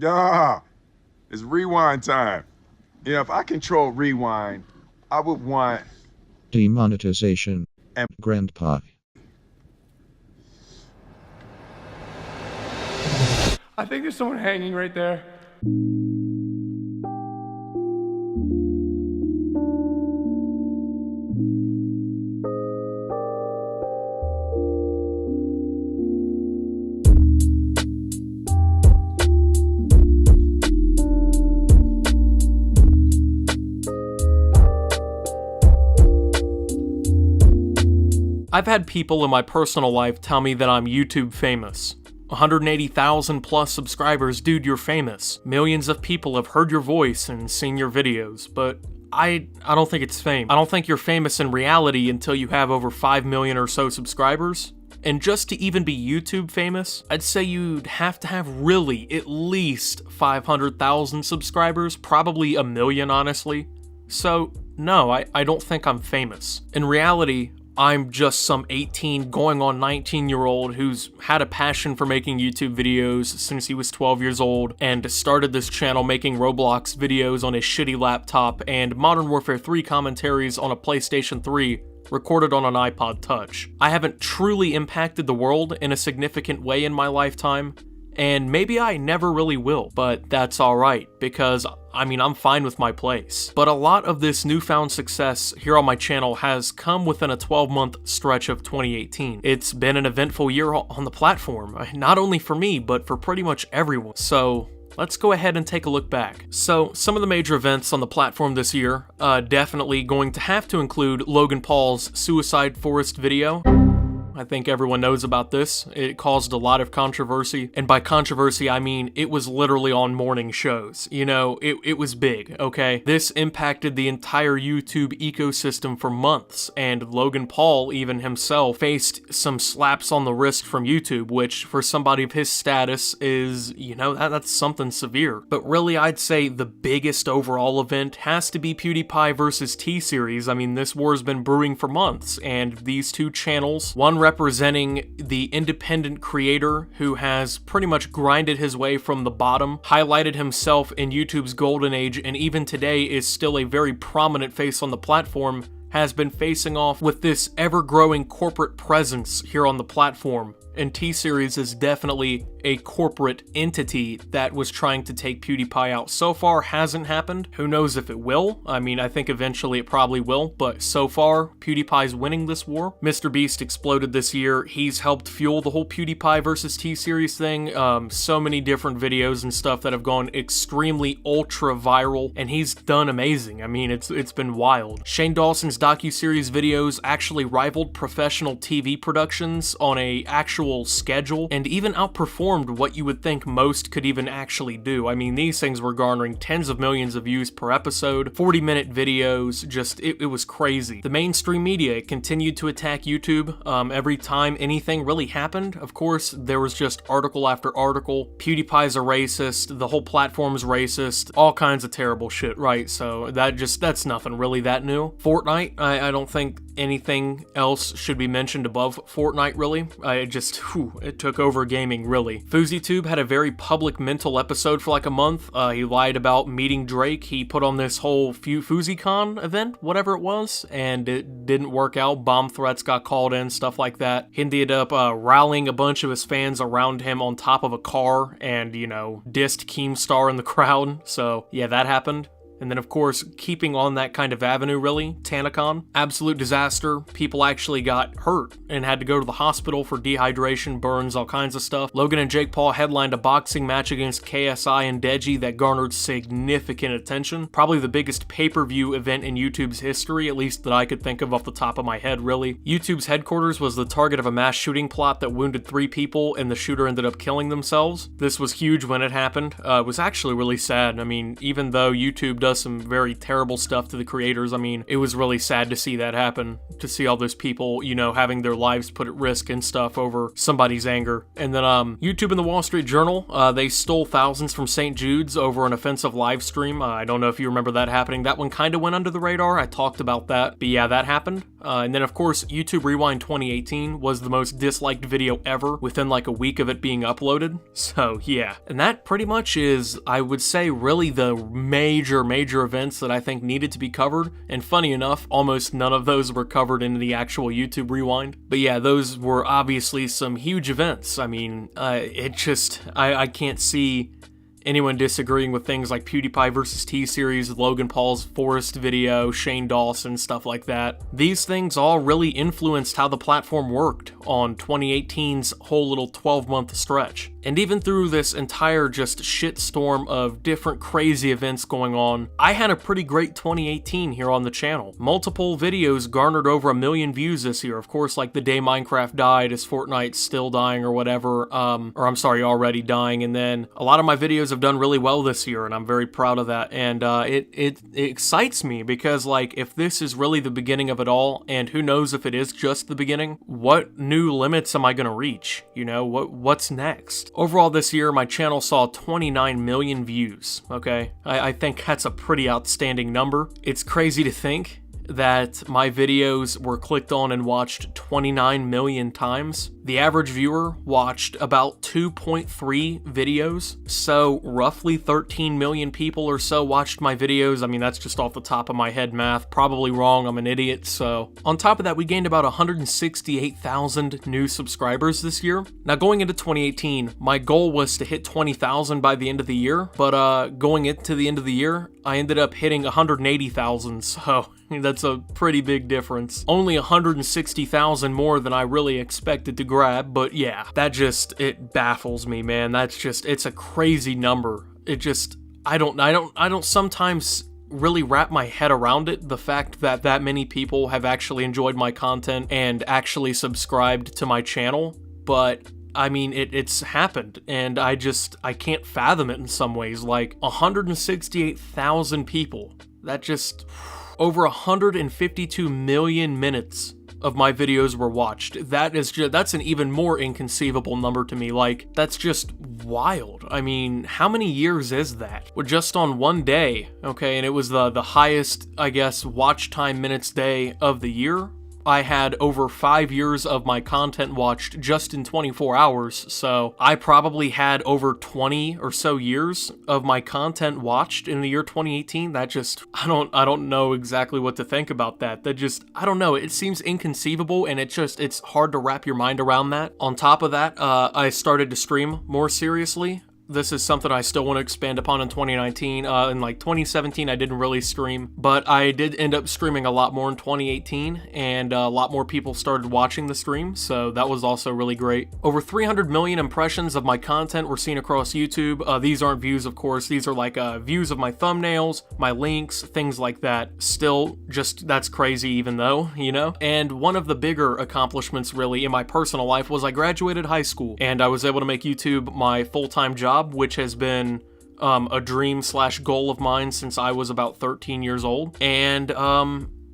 Yeah, it's rewind time. If I control rewind, I would want... Demonetization. And Grandpa. I think there's someone hanging right there. I've had people in my personal life tell me that I'm YouTube famous. 180,000 plus subscribers, dude, you're famous. Millions of people have heard your voice and seen your videos, but I don't think it's fame. I don't think you're famous in reality until you have over 5 million or so subscribers. And just to even be YouTube famous, I'd say you'd have to have really at least 500,000 subscribers, probably a million, honestly. So, no, I don't think I'm famous. In reality, I'm just some 18 going on 19-year-old who's had a passion for making YouTube videos since he was 12 years old and started this channel making Roblox videos on his shitty laptop and Modern Warfare 3 commentaries on a PlayStation 3 recorded on an iPod Touch. I haven't truly impacted the world in a significant way in my lifetime, and maybe I never really will, but that's alright, because I'm fine with my place. But a lot of this newfound success here on my channel has come within a 12-month stretch of 2018. It's been an eventful year on the platform, not only for me, but for pretty much everyone. So let's go ahead and take a look back. So some of the major events on the platform this year, definitely going to have to include Logan Paul's Suicide Forest video. I think everyone knows about this. It caused a lot of controversy, and by controversy I mean it was literally on morning shows. You know, it was big, okay? This impacted the entire YouTube ecosystem for months, and Logan Paul even himself faced some slaps on the wrist from YouTube, which for somebody of his status is, you know, that's something severe. But really I'd say the biggest overall event has to be PewDiePie versus T-Series. I mean, this war's been brewing for months, and these two channels, one representing the independent creator who has pretty much grinded his way from the bottom, highlighted himself in YouTube's golden age, and even today is still a very prominent face on the platform, has been facing off with this ever-growing corporate presence here on the platform. And T-Series is definitely a corporate entity that was trying to take PewDiePie out. So far, hasn't happened. Who knows if it will? I mean, I think eventually it probably will, but so far, PewDiePie's winning this war. MrBeast exploded this year. He's helped fuel the whole PewDiePie versus T-Series thing. So many different videos and stuff that have gone extremely ultra viral, and he's done amazing. I mean, it's been wild. Shane Dawson's docuseries videos actually rivaled professional TV productions on a actual schedule, and even outperformed what you would think most could even actually do. I mean, these things were garnering tens of millions of views per episode, 40-minute videos, just, it was crazy. The mainstream media continued to attack YouTube every time anything really happened. Of course, there was just article after article. PewDiePie's a racist, the whole platform's racist, all kinds of terrible shit, right? So that's nothing really that new. Fortnite, I don't think anything else should be mentioned above Fortnite, really. It took over gaming, really. FouseyTube had a very public mental episode for like a month. He lied about meeting Drake. He put on this whole FouseyCon event, whatever it was, and it didn't work out. Bomb threats got called in, stuff like that. He ended up rallying a bunch of his fans around him on top of a car and, you know, dissed Keemstar in the crowd. So, yeah, that happened. And then, of course, keeping on that kind of avenue, really, TanaCon. Absolute disaster. People actually got hurt and had to go to the hospital for dehydration, burns, all kinds of stuff. Logan and Jake Paul headlined a boxing match against KSI and Deji that garnered significant attention. Probably the biggest pay-per-view event in YouTube's history, at least that I could think of off the top of my head, really. YouTube's headquarters was the target of a mass shooting plot that wounded 3 people, and the shooter ended up killing themselves. This was huge when it happened. It was actually really sad. I mean, even though YouTube does some very terrible stuff to the creators, I mean, it was really sad to see that happen, to see all those people, you know, having their lives put at risk and stuff over somebody's anger. And then YouTube and the Wall Street Journal, they stole thousands from St. Jude's over an offensive live stream. I don't know if you remember that happening. That one kind of went under the radar. I talked about that, but yeah, that happened. And then of course, YouTube Rewind 2018 was the most disliked video ever within like a week of it being uploaded. So yeah, and that pretty much is, I would say, really the major events that I think needed to be covered. And funny enough, almost none of those were covered in the actual YouTube Rewind. But yeah, those were obviously some huge events. I mean, I can't see anyone disagreeing with things like PewDiePie versus T-Series, Logan Paul's Forest video, Shane Dawson, stuff like that. These things all really influenced how the platform worked on 2018's whole little 12-month stretch. And even through this entire just shitstorm of different crazy events going on, I had a pretty great 2018 here on the channel. Multiple videos garnered over 1 million views this year. Of course, like the day Minecraft died, is Fortnite still dying or whatever, or I'm sorry, already dying. And then a lot of my videos have done really well this year, and I'm very proud of that. And it excites me because, like, if this is really the beginning of it all, and who knows if it is just the beginning, what new limits am I gonna reach? You know, what's next? Overall this year, my channel saw 29 million views, okay? I think that's a pretty outstanding number. It's crazy to think that my videos were clicked on and watched 29 million times. The average viewer watched about 2.3 videos, so roughly 13 million people or so watched my videos. I mean, that's just off the top of my head math. Probably wrong, I'm an idiot. So on top of that, we gained about 168,000 new subscribers this year. Now going into 2018, my goal was to hit 20,000 by the end of the year, but going into the end of the year, I ended up hitting 180,000, so that's a pretty big difference. Only 160,000 more than I really expected to grab, but yeah, it baffles me, man. It's a crazy number. I don't sometimes really wrap my head around it, the fact that that many people have actually enjoyed my content and actually subscribed to my channel, but I mean, it's happened, and I can't fathom it in some ways. Like, 168,000 people, that just, over 152 million minutes of my videos were watched. That's an even more inconceivable number to me. Like, that's just wild. I mean, how many years is that? Well, just on one day, okay, and it was the highest, I guess, watch time minutes day of the year. I had over 5 years of my content watched just in 24 hours, so I probably had over 20 or so years of my content watched in the year 2018. That just, I don't know exactly what to think about that. I don't know, it seems inconceivable, and it's hard to wrap your mind around that. On top of that, I started to stream more seriously. This is something I still want to expand upon in 2019. In like 2017, I didn't really stream, but I did end up streaming a lot more in 2018, and a lot more people started watching the stream, so that was also really great. Over 300 million impressions of my content were seen across YouTube. These aren't views, of course. These are like views of my thumbnails, my links, things like that. Still, just, that's crazy even though, you know? And one of the bigger accomplishments really in my personal life was I graduated high school, and I was able to make YouTube my full-time job, which has been a dream/goal of mine since I was about 13 years old. And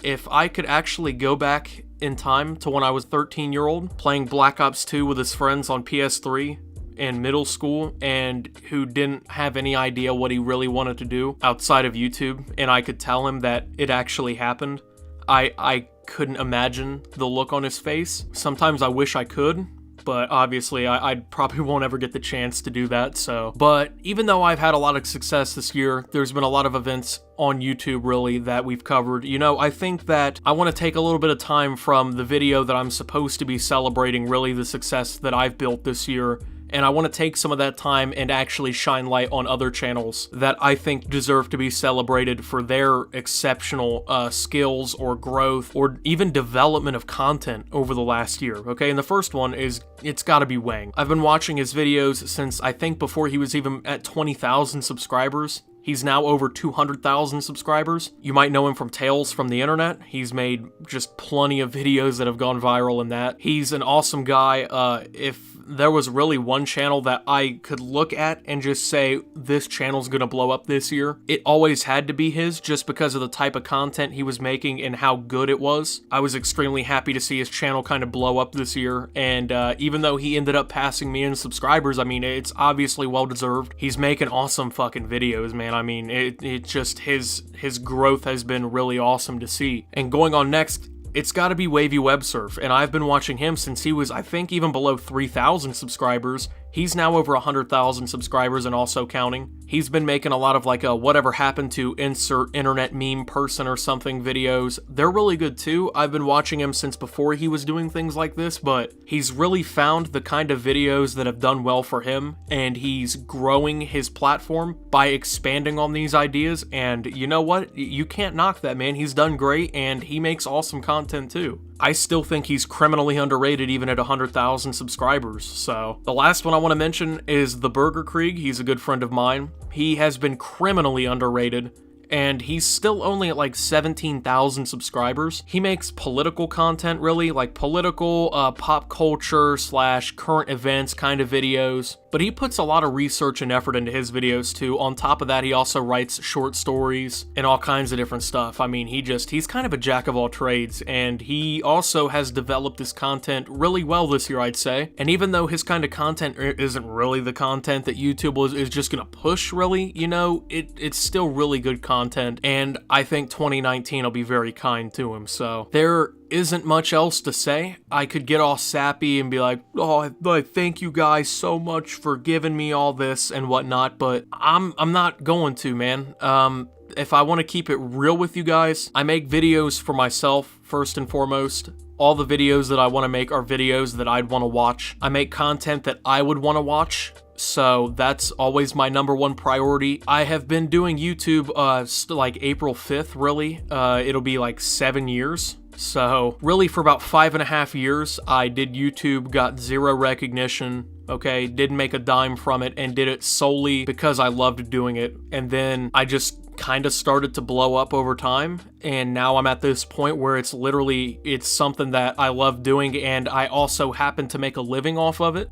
if I could actually go back in time to when I was 13-year-old, playing Black Ops 2 with his friends on PS3 in middle school, and who didn't have any idea what he really wanted to do outside of YouTube, and I could tell him that it actually happened, I couldn't imagine the look on his face. Sometimes I wish I could, but obviously I probably won't ever get the chance to do that, so. But even though I've had a lot of success this year, there's been a lot of events on YouTube really that we've covered. You know, I think that I want to take a little bit of time from the video that I'm supposed to be celebrating really the success that I've built this year, and I want to take some of that time and actually shine light on other channels that I think deserve to be celebrated for their exceptional skills or growth or even development of content over the last year, okay? And the first one is, it's gotta be Wang. I've been watching his videos since I think before he was even at 20,000 subscribers. He's now over 200,000 subscribers. You might know him from Tales from the Internet. He's made just plenty of videos that have gone viral in that. He's an awesome guy. If there was really one channel that I could look at and just say, this channel's gonna blow up this year, it always had to be his, just because of the type of content he was making and how good it was. I was extremely happy to see his channel kind of blow up this year, and even though he ended up passing me in subscribers, I mean, it's obviously well-deserved. He's making awesome fucking videos, man. I mean, it just, his growth has been really awesome to see. And going on next, it's gotta be Wavy Web Surf, and I've been watching him since he was, I think, even below 3,000 subscribers. He's now over 100,000 subscribers and also counting. He's been making a lot of like a whatever happened to insert internet meme person or something videos. They're really good too. I've been watching him since before he was doing things like this, but he's really found the kind of videos that have done well for him, and he's growing his platform by expanding on these ideas, and you know what? You can't knock that, man. He's done great, and he makes awesome content too. I still think he's criminally underrated even at 100,000 subscribers. So the last one I want to mention is the Burger Krieg. He's a good friend of mine. He has been criminally underrated, and he's still only at like 17,000 subscribers. He makes political content, really, like political, pop culture / current events kind of videos, but he puts a lot of research and effort into his videos too. On top of that, he also writes short stories and all kinds of different stuff. I mean, he's kind of a jack of all trades, and he also has developed his content really well this year, I'd say. And even though his kind of content isn't really the content that YouTube is just gonna push, really, you know, it's still really good content, and I think 2019 will be very kind to him. So there isn't much else to say. I could get all sappy and be like, oh, I thank you guys so much for giving me all this and whatnot, but I'm not going to, man. If I want to keep it real with you guys, I make videos for myself first and foremost. All the videos that I want to make are videos that I'd want to watch. I make content that I would want to watch, so that's always my #1 priority. I have been doing YouTube like April 5th, really. It'll be like 7 years. So really for about 5.5 years, I did YouTube, got 0 recognition, okay, didn't make a dime from it, and did it solely because I loved doing it. And then I just kind of started to blow up over time, and now I'm at this point where it's something that I love doing, and I also happen to make a living off of it.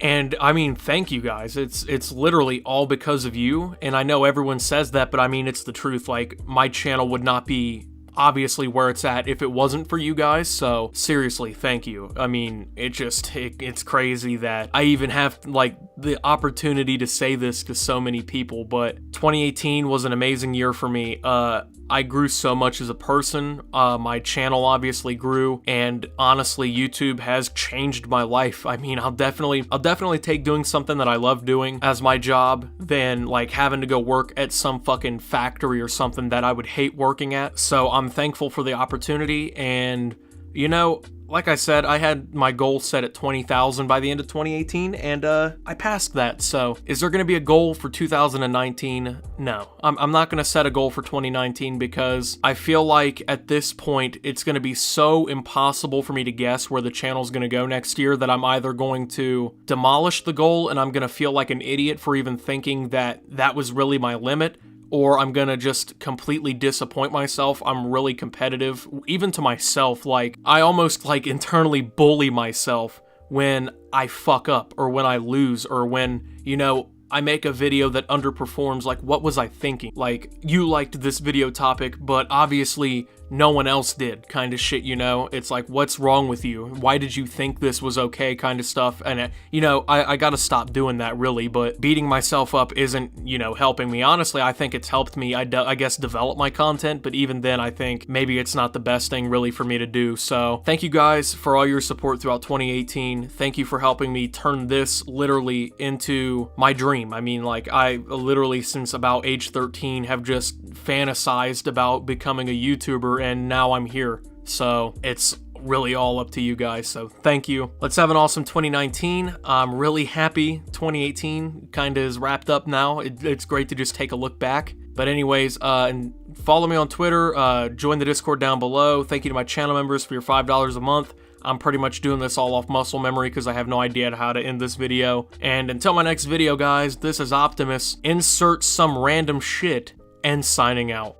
And I mean, thank you guys. It's literally all because of you, and I know everyone says that, but I mean, it's the truth. Like, my channel would not be obviously where it's at if it wasn't for you guys, so seriously, thank you. I mean, it's crazy that I even have like the opportunity to say this to so many people, but 2018 was an amazing year for me. I grew so much as a person, my channel obviously grew, and honestly, YouTube has changed my life. I mean, I'll definitely take doing something that I love doing as my job than like having to go work at some fucking factory or something that I would hate working at. So I'm thankful for the opportunity, and you know, like I said, I had my goal set at 20,000 by the end of 2018, and I passed that. So is there going to be a goal for 2019? No, I'm not going to set a goal for 2019 because I feel like at this point it's going to be so impossible for me to guess where the channel's going to go next year that I'm either going to demolish the goal and I'm going to feel like an idiot for even thinking that that was really my limit, or I'm gonna just completely disappoint myself. I'm really competitive, even to myself. Like, I almost like internally bully myself when I fuck up or when I lose or when, you know, I make a video that underperforms. Like, what was I thinking? Like, you liked this video topic, but obviously no one else did, kind of shit, you know? It's like, what's wrong with you? Why did you think this was okay, kind of stuff? And, you know, I gotta stop doing that, really, but beating myself up isn't, you know, helping me. Honestly, I think it's helped me, I guess, develop my content, but even then, I think maybe it's not the best thing, really, for me to do. So, thank you guys for all your support throughout 2018. Thank you for helping me turn this, literally, into my dream. I mean, like, I literally, since about age 13, have just fantasized about becoming a YouTuber, and now I'm here. So it's really all up to you guys, so thank you. Let's have an awesome 2019. I'm really happy 2018 kind of is wrapped up now. It's great to just take a look back. But anyways, and follow me on Twitter, join the Discord down below. Thank you to my channel members for your $5 a month. I'm pretty much doing this all off muscle memory because I have no idea how to end this video. And until my next video, guys, this is Optimus, insert some random shit, and signing out.